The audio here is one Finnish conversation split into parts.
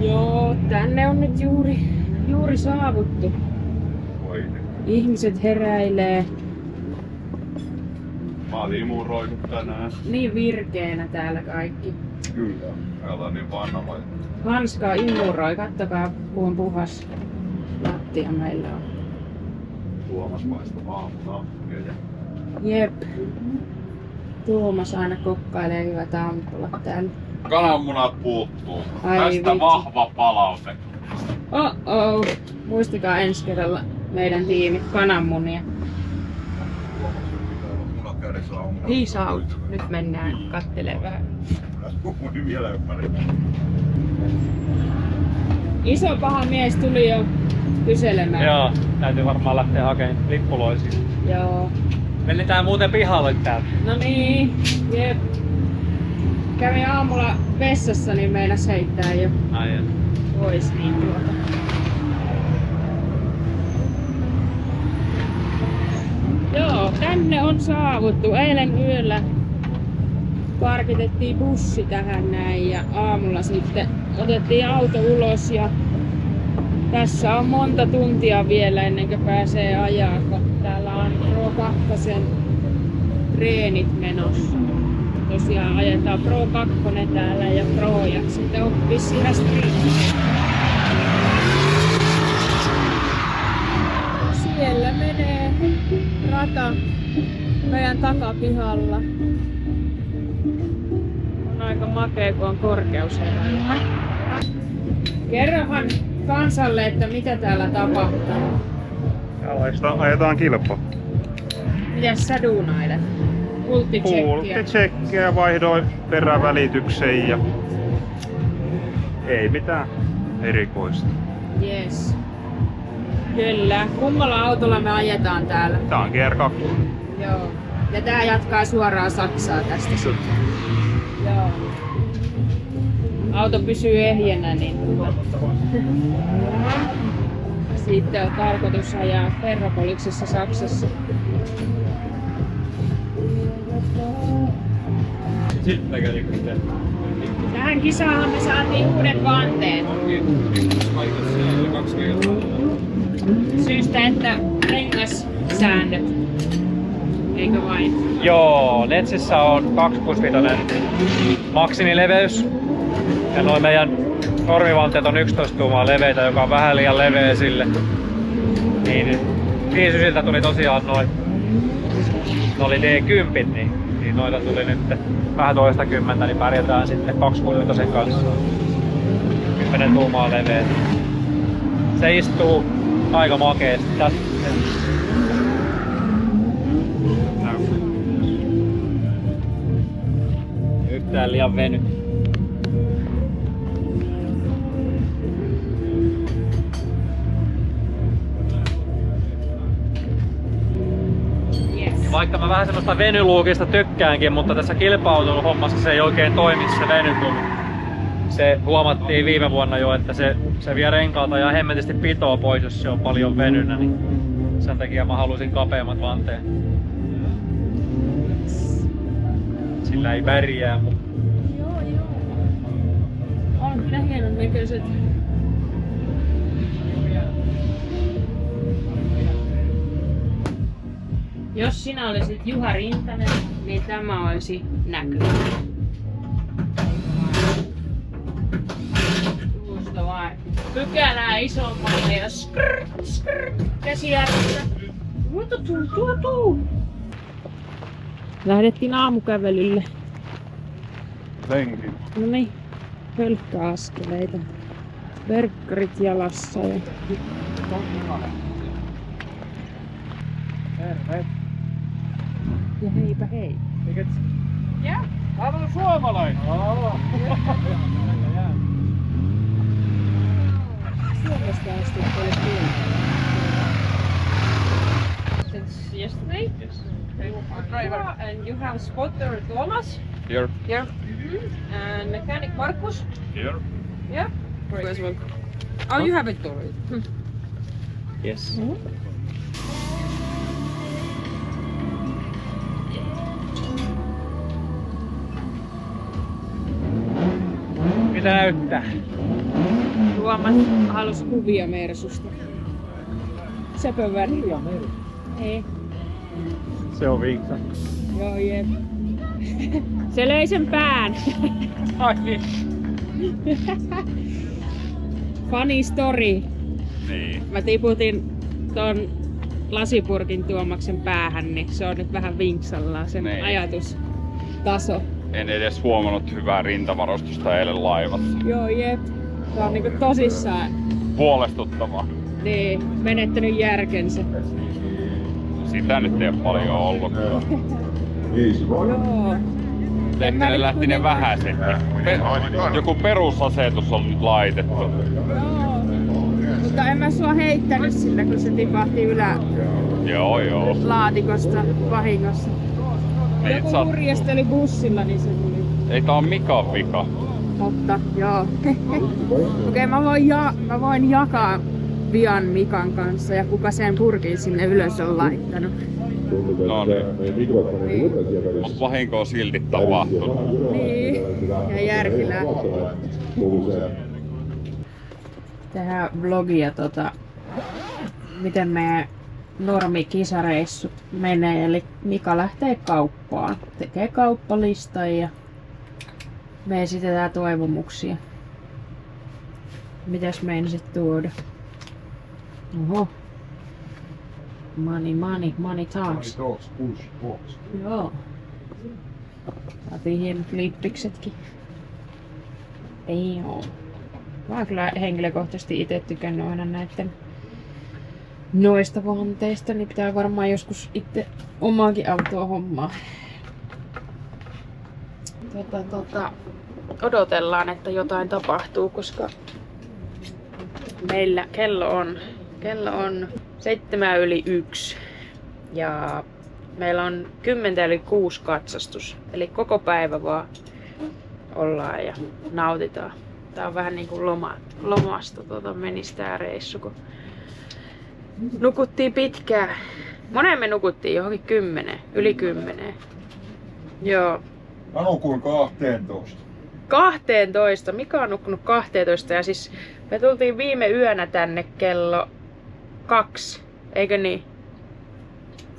Joo, tänne on nyt juuri saavuttu. Ihmiset heräilee. Mä oon imuroinut tänään. Niin virkeänä täällä kaikki. Kyllä. Me ollaan niin vanha vai? Hanska imuroi, kattokaa kuinka puhas lattia meillä on. Tuomas paistaa aamuna. Jep. Tuomas aina kokkailee hyvät aamupalat täällä. Kananmunat puuttuu. Ai Tästä vitsi. vahva palaute. Oh. Muistakaa ensi kerralla meidän tiimi kananmunia. Munat kädessä aamuna. Peace out. Nyt mennään kattelemaan. Vielä ympäri. Iso paha mies tuli jo kyselemään. Joo, täytyy varmaan lähteä hakemaan lippuloisia. Joo. Mennään muuten pihalle täältä. No niin, jep. Kävin aamulla vessassa, niin meinas heittää jo Ai pois niin tuota. Joo, tänne on saavuttu. Eilen yöllä parkitettiin bussi tähän näin ja aamulla sitten otettiin auto ulos ja tässä on monta tuntia vielä ennen kuin pääsee ajaa, kun täällä on Pro 2 treenit menossa. Tosiaan ajetaan Pro 2 täällä ja Pro ja sitten oppisi ihan sprint. Siellä menee rata meidän takapihalla. On aika makea, kun on korkeuseroja. Kerrohan kansalle, että mitä täällä tapahtuu. Ajetaan kilpaa. Mitäs sä duunailet? Pulttitsekkiä, vaihdoin perävälityksen ja ei mitään erikoista. Yes. Kyllä. Kummalla autolla me ajetaan täällä? Tää on GR2. Joo. Ja tää jatkaa suoraan Saksaa tästä sitten. Joo. Auto pysyy ehjänä, niin sitten on tarkoitus ajaa Ferropoliksessa Saksassa. Tähän kisaan me saatiin uudet vanteet. Syystä, että rengassäännöt. Eikö vain? Joo, Netsissä on 265 maksimileveys. Ja noin meidän normivanteet on 11 tuumaa leveitä, joka on vähän liian leveä sille. Niin 59 tuli tosiaan noin. Ne oli D10, niin noita tuli nyt vähän toista kymmentä, niin pärjätään sitten 265 kanssa. 10 tuumaa leveä. Se istuu aika makeesti. Yhtään liian veny. Yes. Vaikka mä vähän semmoista venyluukista tykkäänkin, mutta tässä kilpailun hommassa se ei oikein toimi se veny, kun se huomattiin viime vuonna jo, että se vie renkaalta ja hemmetisti pitoa pois, jos se on paljon venynä, niin sen takia mä halusin kapeammat vanteet. Sillä ei pärjää, mutta Joo. On kyllä hienon näköiset. Jos sinä olisit Juha Rintanen, niin tämä olisi näkyvä. Juusto vaan pykälää isommalle ja skrrt, käsijarrusta. Tuu. Lähdettiin aamukävelylle. Lenkin. No niin, hölkkäaskeleita. Verkkarit jalassa ja... Ja heipä hei. Ja? Aivan suomalainen! Suomesta asti olet tullut. Since yesterday? Yes. Driver. And you have spotter Thomas Here. here. And mechanic Markus. Here. Yeah. Great. As well. Oh, you have it already. Yes. Mitä näyttää? Huomas, halus kuvia Mersusta. Sepä väri. Ei. Se on vinksa. Joo, jep. Se löi sen pään. Ai niin. Funny story. Niin. Mä tiputin ton lasipurkin Tuomaksen päähän, niin se on nyt vähän vinksallaan sen Niin. ajatustaso. En edes huomannut hyvää rintavarustusta eilen laivassa. Joo, jep. Se on niinku tosissaan Huolestuttavaa. niin, menettänyt järkensä. Sitä nyt ei oo paljon ollut. Joo. Lehtinen lähti ne vähäisetkin. Joku perusasetus on nyt laitettu. Joo. Mutta en mä sua heittänyt sillä, kun se tipahti Joo. ylälaatikosta vahingossa. Niin, Joku sä oot- murjesteli bussilla, niin se tuli. Ei tää on Mikan vika. Totta, joo. Okei, mä voin jakaa vian Mikan kanssa ja kuka sen purkin sinne ylös on laittanut. No niin. Mut vahinko on silti tapahtunut. Niin, ja järki lähtee. Tehdään vlogia miten meidän normikisareissut menee. Eli Mika lähtee kauppaan, tekee kauppalistan ja me esitetään toivomuksia. Mitäs meinasit tuoda? Oho. Money talks. Joo. Saatiin hienot lippiksetkin. Joo. Mä oon kyllä henkilökohtaisesti itse tykännyt aina näitten noista vanteista, niin pitää varmaan joskus itse omaakin autoa hommaa. Odotellaan, että jotain tapahtuu, koska meillä kello on 7:01 ja meillä on 10:06 katsastus. Eli koko päivä vaan ollaan ja nautitaan. Tää on vähän niinku lomasta menisi tää reissu, kun nukuttiin pitkään. Moneen me nukuttiin johonkin 10, yli 10. Joo. Mä nukuin 12. 12. Mika on nukkunut 12 ja siis me tultiin viime yönä tänne kello 2, eikö niin?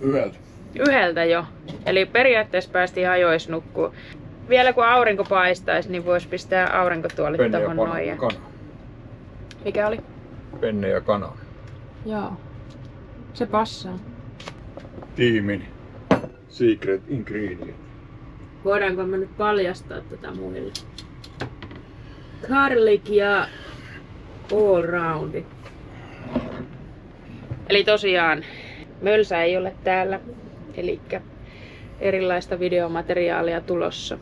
Yöltä. 1 jo. Eli periaatteessa päästiin ajoissa nukkua. Vielä kun aurinko paistaisi, niin voisi pistää aurinkotuolit Penne ja tohon noin. Ja... kana. Mikä oli? Penne ja kana. Joo. Se passaa. Tiimin secret ingredient. Voidaanko me nyt paljastaa tätä muille? Garlic ja all round. Eli tosiaan Mölsä ei ole täällä. Elikkä erilaista videomateriaalia tulossa.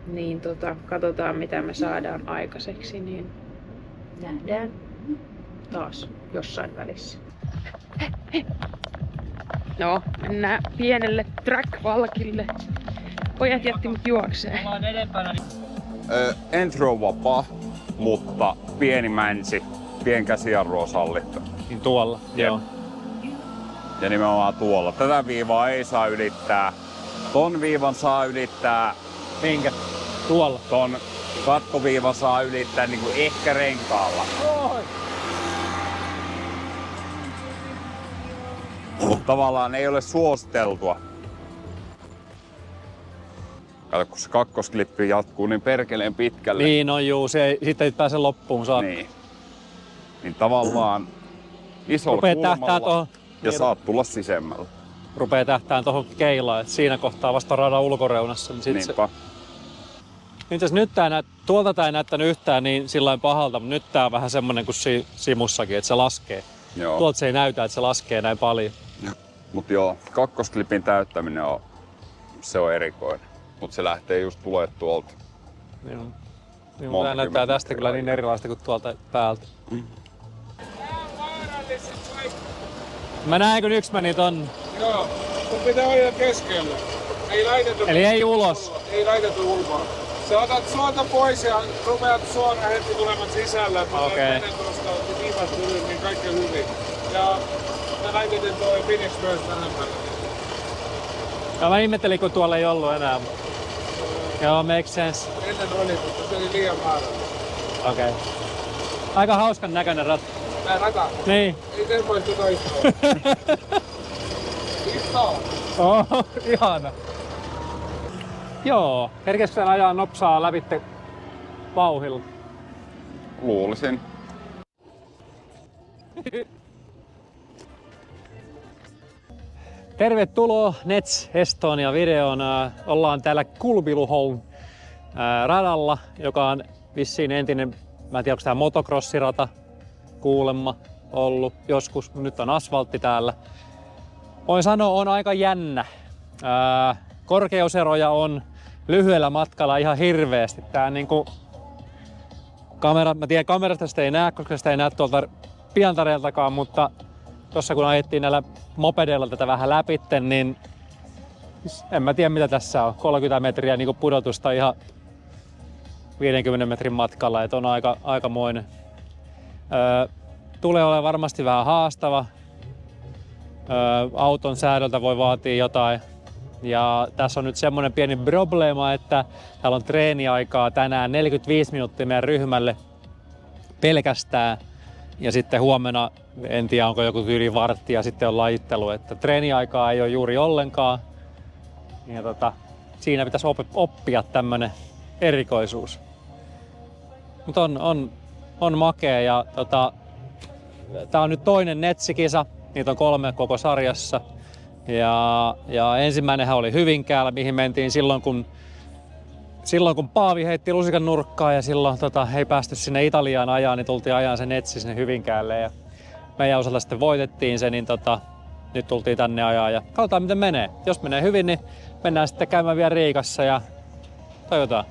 Niin katsotaan mitä me saadaan aikaiseksi, niin nähdään taas jossain välissä. No, mennään pienelle track-valkille. Pojat jätti mut juokseen. Entry on vapaa, mutta pieni mänsi, pien käsijarru on sallittu. Niin tuolla, joo. Ja nimenomaan tuolla. Tätä viivaa ei saa ylittää. Ton viivan saa ylittää. Minkä? Tuolla. Ton katkoviivan saa ylittää niinku ehkä renkaalla. Mutta tavallaan ei ole suositeltua. Kato, kun se kakkosklippi jatkuu niin perkeleen pitkälle. Niin on juu, se ei, sitten ei pääse loppuun saakka. Niin tavallaan isolla Rupee tähtää kulmalla tohon, ja saat tulla sisemmällä. rupee tähtään tohon keilaan, että siinä kohtaa vasta radan ulkoreunassa. Niin sit Niinpä. Itse asiassa nyt tuolta tää ei näyttänyt yhtään niin sillain pahalta, mutta nyt tää on vähän semmonen kuin Simussakin, että se laskee. Joo. Tuolta se ei näytä, että se laskee näin paljon. Mut joo, kakkosklipin täyttäminen se on erikoinen. Mut se lähtee just tulee tuolta. Niin, tää näyttää tästä kyllä niin erilaista kuin tuolta päältä. Mä näen kun yksi meni tonne. Joo, sun pitää olla keskellä. Ei laitettu, Eli ei ulos. ei laitettu ulkoa. Sä otat suolta pois ja rupeat suoraan heti tulemaan sisälle. Okei. Tuosta viivasta yli, niin kaikki on hyvin. Ja mä laitetin toi finish myös tähän päälle. Ja mä ihmettelin kun tuolla ei ollut enää. Joo, makes sense. Ennen oli, mutta se oli liian määrä. Okei. Aika hauskan näköinen rata. Rata. Niin. Ei semmoista toistoa. Iso. Oh, ihana. Joo, kerkesikö sen ajaa nopsaa lävitte vauhilla? Luulisin. Tervetuloa Nets Estonia videoon. Ollaan täällä Kulbiluhoun radalla, joka on vissiin entinen, mä en tiedä onko tää motocrossirata kuulemma ollut joskus, nyt on asfaltti täällä. Voin sanoa, on aika jännä. Korkeuseroja on lyhyellä matkalla ihan hirveästi. Tää niinku mä tiedän kamerasta sitä ei näe, koska sitä ei näe tuolta pientareeltakaan, mutta tossa kun ajettiin näillä mopedeilla tätä vähän läpitte, niin en mä tiedä mitä tässä on. 30 metriä niinku pudotusta ihan 50 metrin matkalla, et on aikamoinen. Tulee olemaan varmasti vähän haastava. Auton säädöltä voi vaatia jotain. Ja tässä on nyt semmonen pieni probleema, että täällä on treeniaikaa tänään 45 minuuttia meidän ryhmälle pelkästään. Ja sitten huomenna, en tiedä onko joku yli vartti ja sitten on lajittelu, että treeniaikaa ei ole juuri ollenkaan. Ja siinä pitäisi oppia tämmönen erikoisuus. Mutta on makea ja tää on nyt toinen netsikisa, niitä on 3 koko sarjassa. Ja ensimmäinenhän oli Hyvinkäällä, mihin mentiin silloin kun Paavi heitti lusikan nurkkaan ja silloin ei päästy sinne Italiaan ajaa, niin tultiin ajaa se netsi sinne Hyvinkäälle ja meidän osalta sitten voitettiin se, niin nyt tultiin tänne ajaa ja katsotaan miten menee. Jos menee hyvin, niin mennään sitten käymään vielä Riikassa ja toivotaan.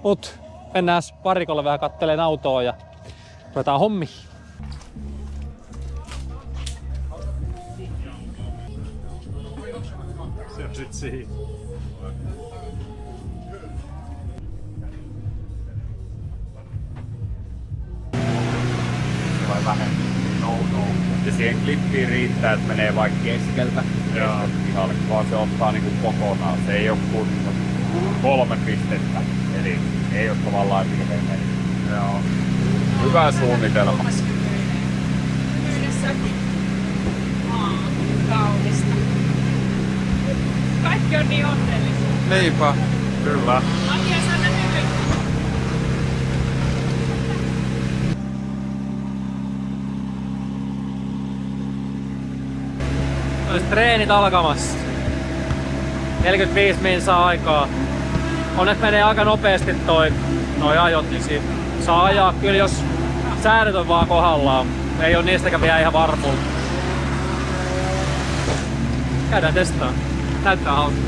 Mut mennään varikolle vähän katteleen autoa ja ruvetaan hommiin. Se on sit siinä. Vai vähemmän. No. Ja siihen klippiin riittää, että menee vaikka keskeltä. Pihalle, vaan se ottaa niinku kokonaan. Se ei oo kuin 3 pistettä. Eli ei oo tavallaan hirveen meni. Joo. Hyvä suunnitelma. Kaunista. Kaikki on niin onnellisia. Niinpä. Kyllä. Matia sana hyvin. Olisi treenit alkamassa. 45 minsaa aikaa. Onneksi menee aika nopeasti noi ajot, niin saa ajaa kyllä jos säädöt on vaan kohdallaan. Ei oo niistäkään vielä ihan varmuutta. Käydään testaa. Näyttää hauskaa.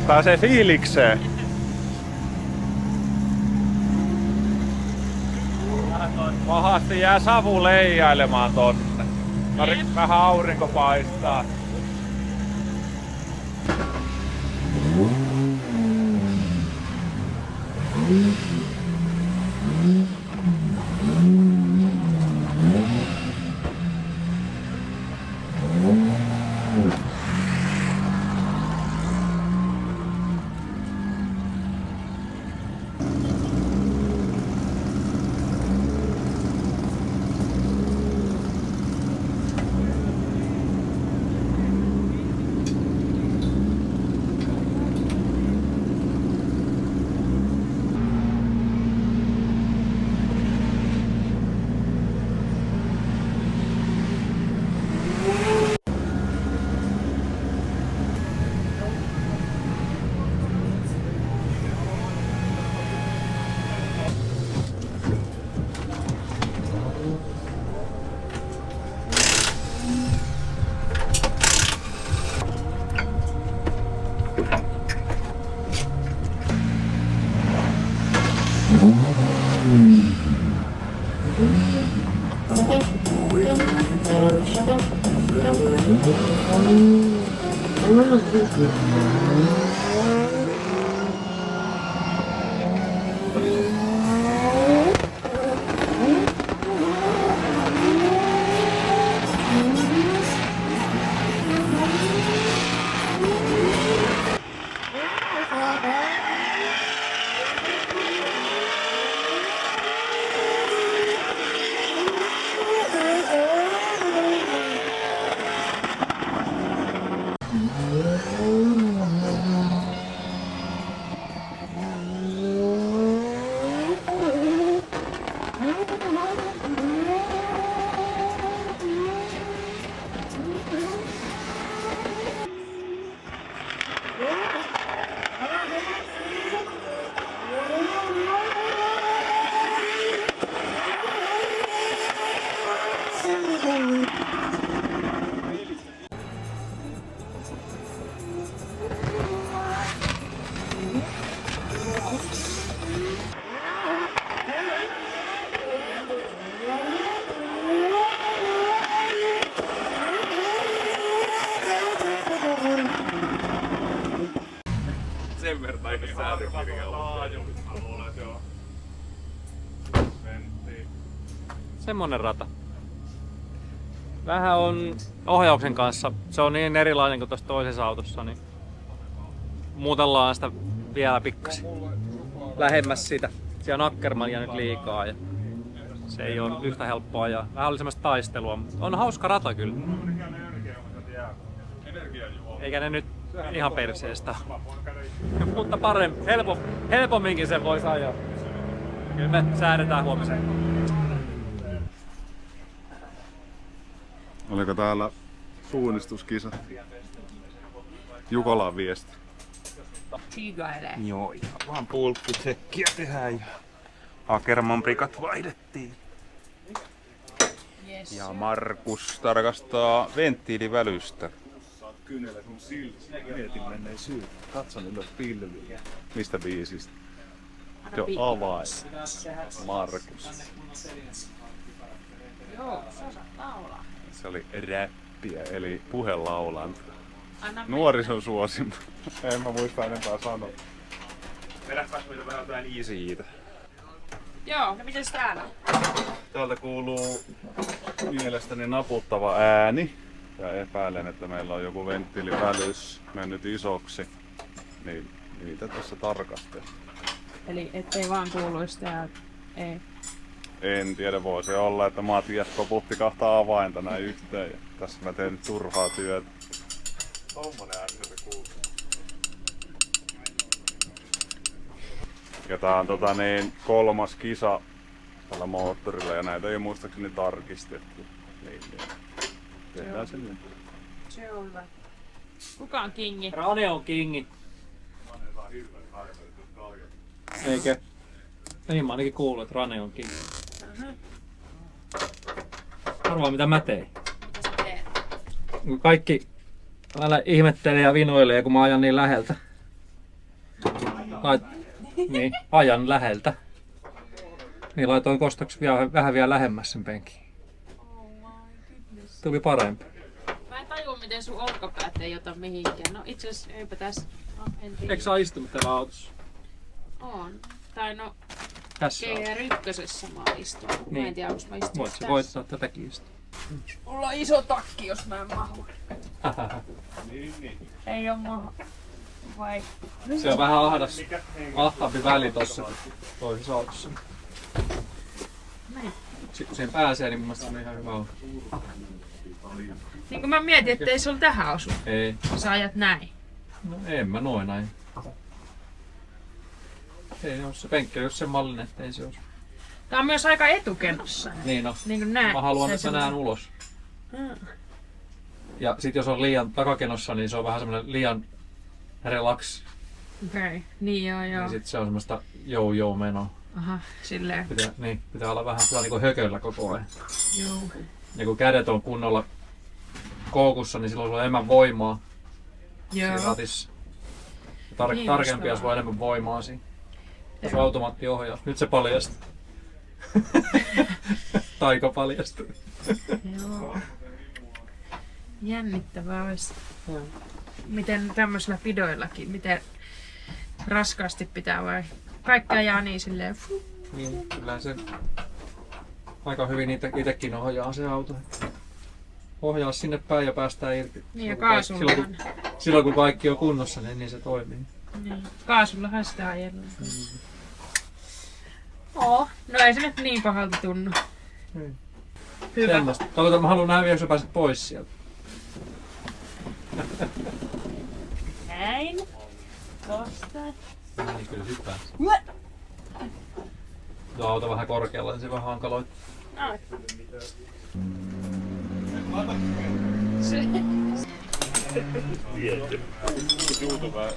Pääsee fiilikseen. Pahasti jää savu leijailemaan tonne. Vähän aurinko paistaa. Sen verran eikö säädökirjalla. Semmonen rata. Vähän on ohjauksen kanssa. Se on niin erilainen kuin tuossa toisessa autossa, niin muutellaan sitä vielä pikkasen lähemmäs sitä. Siellä on Ackermania nyt liikaa ja se ei ole yhtä helppoa ajaa. Vähän oli semmoista taistelua, mutta on hauska rata kyllä. Eikä ne nyt ihan perseestä. Mutta parempi, helpomminkin sen voisi ajaa. Kyllä me säädetään huomiseen. Oliko täällä suunnistuskisa? Jukolan viesti. Siigailee. Joo, ihan vaan pulppitsekkiä tehdään ja Ackerman prikat vaihdettiin. Yes. Ja Markus tarkastaa venttiilivälystä. Kynellä sun silmissä. Mietin menneen syy. Katson ylös pilviä. Mistä biisistä? Jo avain. Markus. Joo, sä osaat laulaa. Se oli räppiä, eli puhelaulanta. Anna Nuorison suosima. En mä muista enempää sanoa. Vedäpäs meitä vähän jotain easyitä. Joo, no mites täällä? Täältä kuuluu mielestäni naputtava ääni. Ja epäilen, että meillä on joku venttiilivälys mennyt isoksi. Niin niitä tässä tarkastellaan. Eli ettei vaan kuuluisi tää. Ei. En tiedä, voisi olla, että Matias koputti kahta avainta näin yhteen. Ja tässä mä teen turhaa työtä. Tommonen ääni se kuuluu. Ja tää on kolmas kisa tällä moottorilla ja näitä ei muistaakseni tarkistettu. Niin. Tehdään se nyt. Se on hyvä. Kuka on kingi? Rane on kingi. Eikö? Niin mä ainakin kuullut, että Rane on kingi. Arvaa mitä mä teen. Mitä sä teet? Kaikki aina ihmettelee ja vinoilee, kun mä ajan niin läheltä. Niin, ajan läheltä. Niin laitoin kostoksi vähän vielä lähemmäs sen penkin. Tuli parempi. Mä en tajua miten sun olkapäät ei ota mihinkään. No itse asiassa eipä tässä. No, en tiedä. Eikö sä istunut täällä autossa? On. Tai no Tässä on. GR1 mä oon istunut. Mä en tiedä onko mä istunut Voit sä tässä. voittaa tätäkin istua. Mulla on iso takki jos mä en mahu. Ei oo mahu. Vai? Se on vähän ahtaampi väli tossa toisessa autossa. Näin. Sitten kun siihen pääsee, niin mun mielestä se on ihan hyvä auto. Niin kun mä mietin, ettei se tähän osu. Ei. Sä ajat näin. No en mä noin näin. Ei ole se penkki, jos sen mallinen, ettei se osu. Tää on myös aika etukenossa. Niin no. Niin kuin näin. Mä haluan, Se että mä näen ulos. Mm. Ja sit jos on liian takakenossa, niin se on vähän semmonen liian relax. Okei. Niin joo. Niin sit se on semmoista jou menoa. Aha, silleen. Pitää olla vähän sellainen niinku hököllä koko ajan. Joo. Ja kun kädet on kunnolla koukussa, niin silloin sulla on enemmän voimaa siinä Joo. ratissa. Niin Tarkempi, just jos voi enemmän voimaa siinä. Jos on Joo. automaattiohjaus. Nyt se paljastuu. Taika paljastuu. Joo. Jännittävää olisi. Miten tämmöisillä pidoillakin, miten raskaasti pitää vai kaikki ajaa niin silleen. Niin, kyllä se aika hyvin itekin ohjaa se auto. Ohjaa sinne päin ja päästään irti. Niin ja Silloin, silloin kun kaikki on kunnossa, niin se toimii. Niin. Kaasullahan sitä ajellaan. No ei se nyt niin pahalta tunnu. Niin. Hyvä. Semmosta. Mä haluan nähdä, jos sä pääset pois sieltä. näin. Tosta. Niin kyllä sit pääs. Tuo auto vähän korkealla, niin se vähän hankaloittaa. Ai.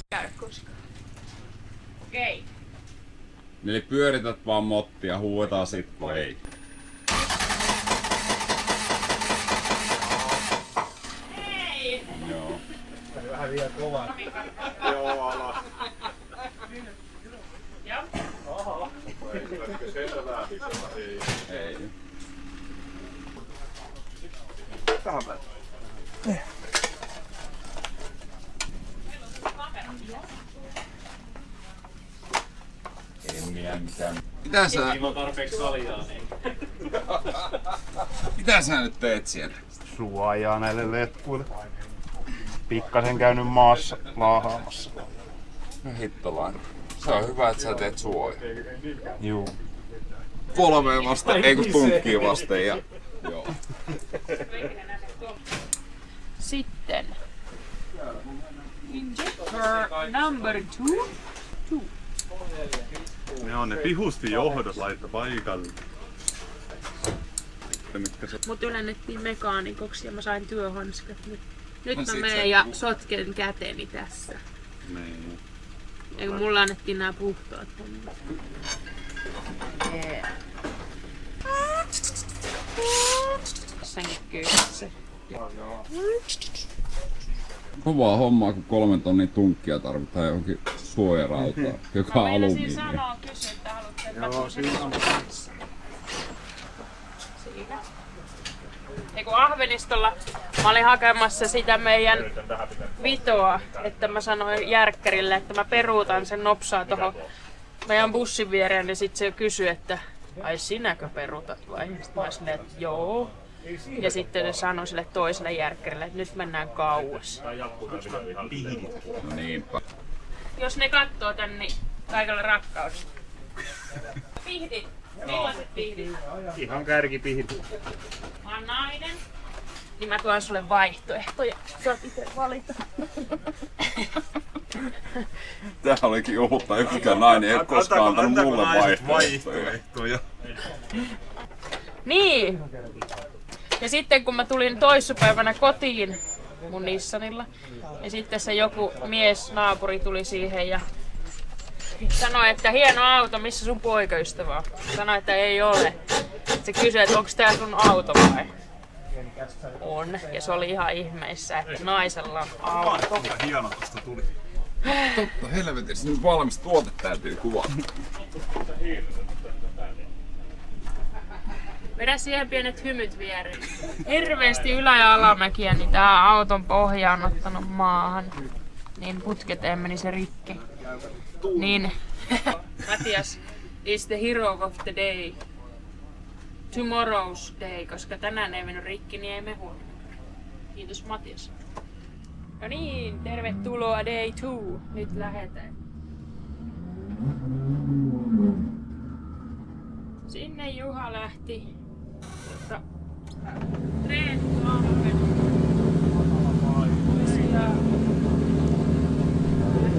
Käy koskaan. Okei. Eli pyörität vaan mottia, huuetaan sit kun ei. Hei! Joo. Vähän vielä kovaa. Joo, alas. Joo. Ei. Tähän päin. En minä mitään. Ilman tarpeeksi kaljaa, niin. Mitä sä nyt teet siellä? Suojaa näille letkuille. Pikkasen käynyt maassa laahaamassa. No hittolainen. Se on hyvä, että sä teet suojaa. Juu. 3 vasten, ei kun tunkkiin vasten ja... Joo. Sitten. Injector number 2. Ne on ne pihusti johdot laittaa paikalle. Mut ylennettiin mekaanikoksi ja mä sain työhanskat. Nyt No mä sit menen sä- ja sotken käteni tässä. Niin. Eikö mulla annettiin nää puhtaat hommat. Yeah. Tässäkin kyyssä. Kovaa hommaa, kun 3 tonnia tunkkia tarvitaan johonkin suojarautaan, joka on Mä meinasin alumiinia. sanoa, kysyä, että haluatte, että mä tuun sen kanssa. Siinä. Eiku Ahvenistolla mä olin hakemassa sitä meidän vitoa, että mä sanoin järkkärille, että mä peruutan sen nopsaa tohon meidän bussin viereen, niin sit se kysyi, että ai sinäkö peruutat vai? Sitten mä olin silleen, että joo. Ja sitten ne sanoi sille toiselle järkkärille, että nyt mennään kauas. No niinpä. Jos ne kattoo tän, niin kaikella rakkaudella. Pihdit. Millaiset pihdit? Ihan kärkipihit. Mä oon nainen. Niin mä tuon sulle vaihtoehtoja. Saat itse valita. Tää olikin uutta, yksikään nainen ei koskaan antanut mulle vaihtoehtoja. Niin! Ja sitten kun mä tulin toissapäivänä kotiin mun Nissanilla, ja sitten se joku mies, naapuri tuli siihen ja sanoi, että hieno auto, missä sun poikaystävä on? Sanoi, että ei ole. Se kysyi, että onko tää sun auto vai? On. Ja se oli ihan ihmeissä, että naisella on auto. Hieno tosta tuli. Totta helvetissä, nyt valmis tuote täytyy kuvata. Vedä siihen pienet hymyt viereen. Hirveästi ylä- ja alamäkiä, niin tää auton pohja on ottanut maahan. Niin putketeen meni se rikki. Niin, Matias is the hero of the day. Tomorrow's day, koska tänään ei mennyt rikki, niin ei me huomenna. Kiitos Matias. No niin, tervetuloa day 2. Nyt lähetään. Sinne Juha lähti. Treenilahden.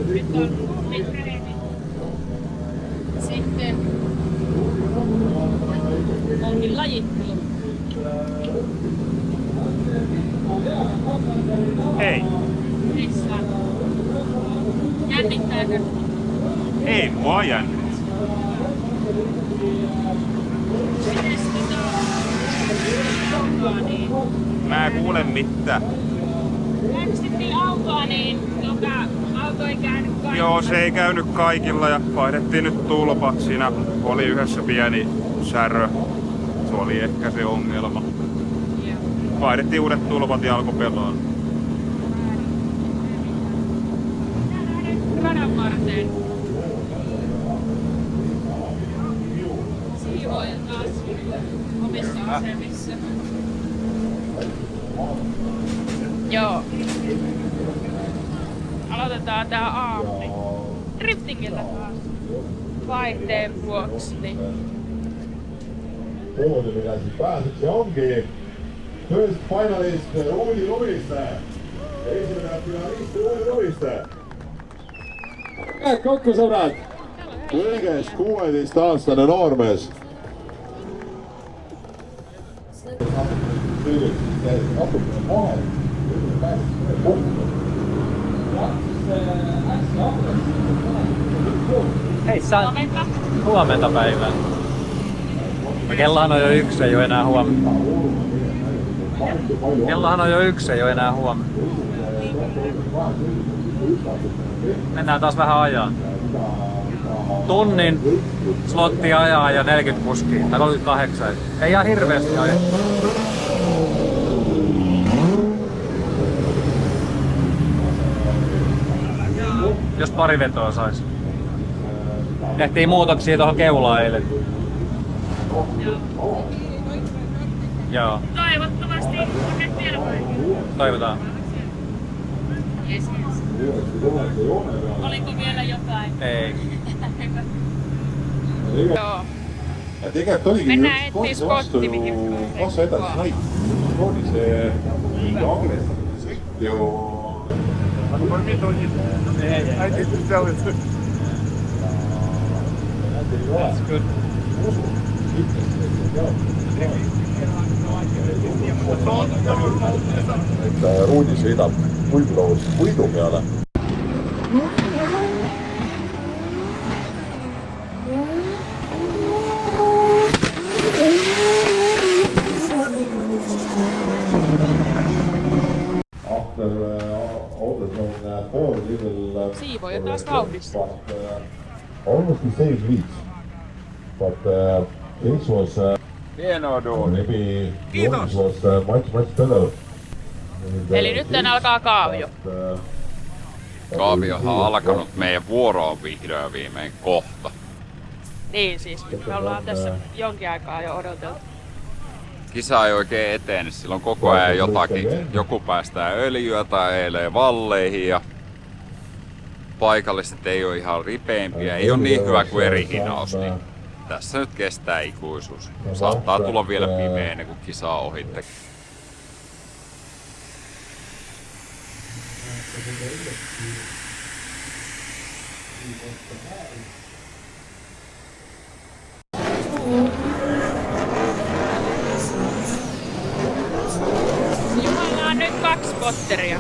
Nyt on tunnitreeni. Sitten onkin lajittelu. Hei. Missä? Jännittääkö? Ei mua jännit. Mites autoa niin? Mä en kuule mitään. Äänestettiin autoa niin, joka auto ei käynyt kaikilla. Joo, se ei käynyt kaikilla ja vaihdettiin nyt tulpat. Siinä oli yhdessä pieni särö. Se oli ehkä se ongelma. Joo. Vaihdettiin uudet tulpat ja alkoi pelaa. Radan varteen. Siivooja taas omissa asemissa. Joo. Aloitetaan tää aamu. Driftingiltä taas. Vaihteen vuoksi. Niin. Pääseksi onkin first finalist Uudi Luviste. Ensimmäinen finalisti Uudi Luviste. käed kokku, sõbrad! kõiges 16-aastane noormees. Hei San, huomenta päivää. Kellahan on jo 1, ei oo enää huomenta. Kellahan on jo 1, ei oo enää huomenta. Mennään taas vähän ajaa. Tunnin slottia ajaa ja 40 kuskia, tai 38. Ei ihan hirveästi aja. Jos pari vetoa sais. Tehtiin muutoksia tuohon keulaan eilen. Joo. Toivottavasti oikein vielä Toivotaan. Oliko vielä jotain? Ei. Joo. Ja tegelikult oligi Mennään üks etsiä koht spotti, mihin vastu edasi näit. Oli see liiga agressiivne sõit ju. That's good. Et Ruudi sõidab puidloos puidu peale. Siivooja taas vauhdissa. Almost the same leads, but this was Hienoa duuni. maybe yours was much better. Eli nyt alkaa kaavio. Kaaviohan on alkanut, meidän vuoro on vihdoin viimein kohta. Niin siis, me ollaan tässä jonkin aikaa jo odoteltu. Kisa ei oikein etene, sillä on koko ajan jotakin. Joku päästää öljyä tai eilee valleihin ja paikalliset ei ole ihan ripeimpiä. Ei ole niin hyvä kuin eri hinaus, niin tässä nyt kestää ikuisuus. Saattaa tulla vielä pimeä ennen kuin kisa on ohitte. Juhalla on nyt 2 spotteria.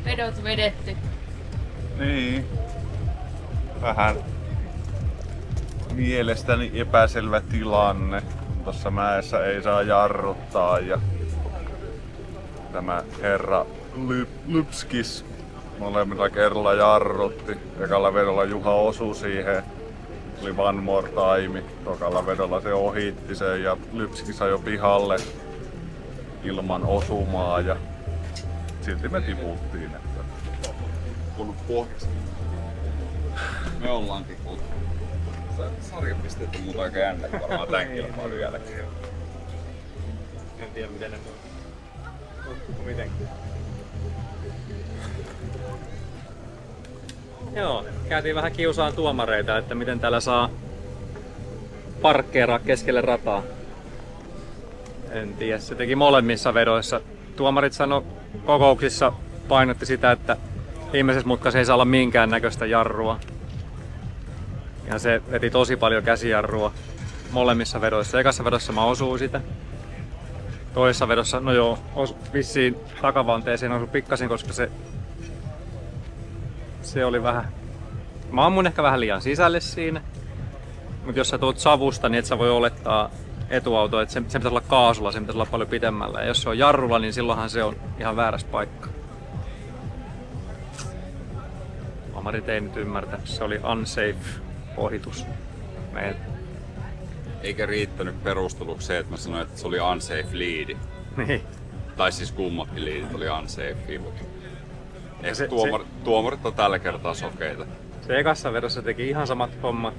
Vedot vedetty. Niin. Vähän mielestäni epäselvä tilanne. Tuossa mäessä ei saa jarruttaa ja tämä herra Lypskis molemmilla kerralla jarrutti. Ekalla vedolla Juha osui siihen. Oli one more time. Tokalla vedolla se ohitti sen ja Lypskis ajoi pihalle ilman osumaa ja silti me tiputtiin. Että Kun pohjassa. Me ollaan tiputtu. Sarjapisteet on muuta aika jännä varmaan tän kilpailun jälkeen. En tiedä miten ne on mitenkään. Joo, käytiin vähän kiusaan tuomareita, että miten täällä saa parkkeeraa keskelle rataa. En tiedä, se teki molemmissa vedoissa. Tuomarit sanoi kokouksissa, painotti sitä, että viimeisessä mutkassa ei saa olla minkään näköistä jarrua. Ja se veti tosi paljon käsijarrua molemmissa vedoissa. Ekassa vedossa mä osuin sitä. Toisessa vedossa, no joo, vissiin takavanteeseen osui pikkasen, koska se oli vähän... Mä ammun ehkä vähän liian sisälle siinä. Mutta jos sä tuut savusta, niin et sä voi olettaa etuauto, että se pitäisi olla kaasulla, se pitäisi olla paljon pitemmällä. Ja jos se on jarrulla, niin silloinhan se on ihan väärässä paikka. Amarit ei nyt ymmärtä, se oli unsafe ohitus meillä. Eikä riittänyt perusteluksi se, että mä sanoin, että se oli unsafe lead. Niin. Tai siis kummatkin leadit oli unsafe, mutta ehkä se- tuomarit on tällä kertaa sokeita. Se ekassa vedossa teki ihan samat hommat.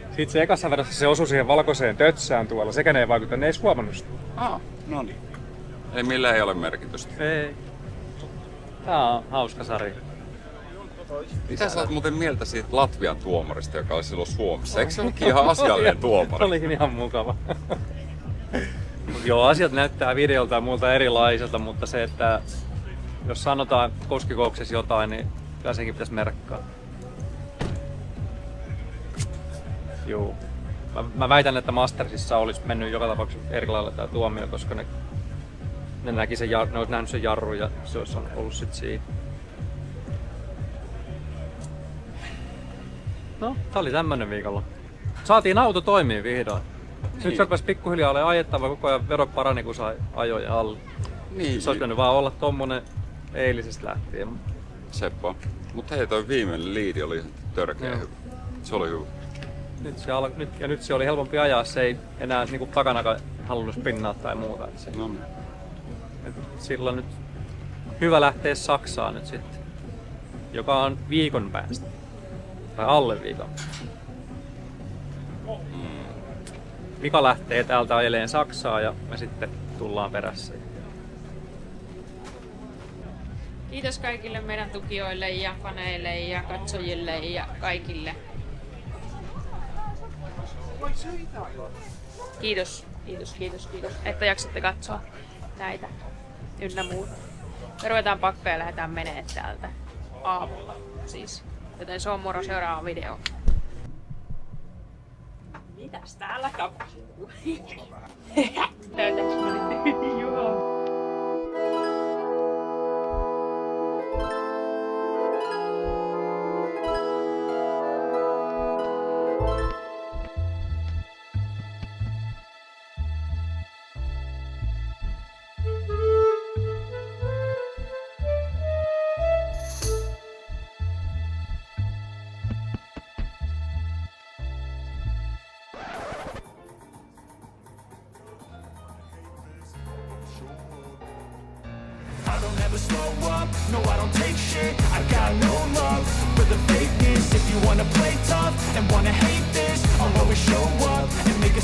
Sitten se ekassa vedossa se osui siihen valkoiseen tötsään tuolla. Sekään ei vaikuttanut, ne ei edes huomannut sitä. No niin. Eli millä ei ole merkitystä. Ei. Tää on hauska sarja. Mitä sä oot muuten mieltä siitä Latvian tuomarista, joka oli silloin Suomessa? Eikö se olekin ihan asiallinen tuomari? Olikin ihan mukava. Mut joo, asiat näyttää videolta multa erilaiselta, mutta se, että jos sanotaan koskikouksessa jotain, niin kyllä sekin pitäisi merkkaa. Joo. Mä väitän, että Mastersissa olisi mennyt joka tapauksessa eri lailla tää tuomio, koska ne näki sen, ne olisi nähnyt sen jarru ja se olisi ollut sit siinä. No, tää oli tämmönen viikolla. Saatiin auto toimii vihdoin. Nyt se rupesi pikkuhiljaa olemaan ajettava koko ajan, vedot parani kun sai ajoja alle. Niin. Se olisi pitänyt vaan olla tommonen eilisestä lähtien. Seppo. Mutta hei, toi viimeinen liidi oli ihan törkeä Joo. hyvä. Se oli hyvä. Nyt se oli helpompi ajaa, se ei enää niinku takanakaan halunnut spinnaa tai muuta. No. Sillä on nyt hyvä lähteä Saksaan nyt sitten, joka on viikon päästä. Tai alle viikon. Mika lähtee täältä ajeleen Saksaa ja me sitten tullaan perässä. Kiitos kaikille meidän tukijoille ja faneille ja katsojille ja kaikille. Kiitos, että jaksatte katsoa näitä ynnä muuta. Me ruvetaan pakkoon ja lähdetään menee täältä aamulla siis. Joten se on moro seuraava video. Mitäs täällä tapahtuu? Näytäks mä nyt? Joo. don't ever slow up, no I don't take shit. I got no love for the fakeness. If you wanna play tough and wanna hate this, I'll always show up and make a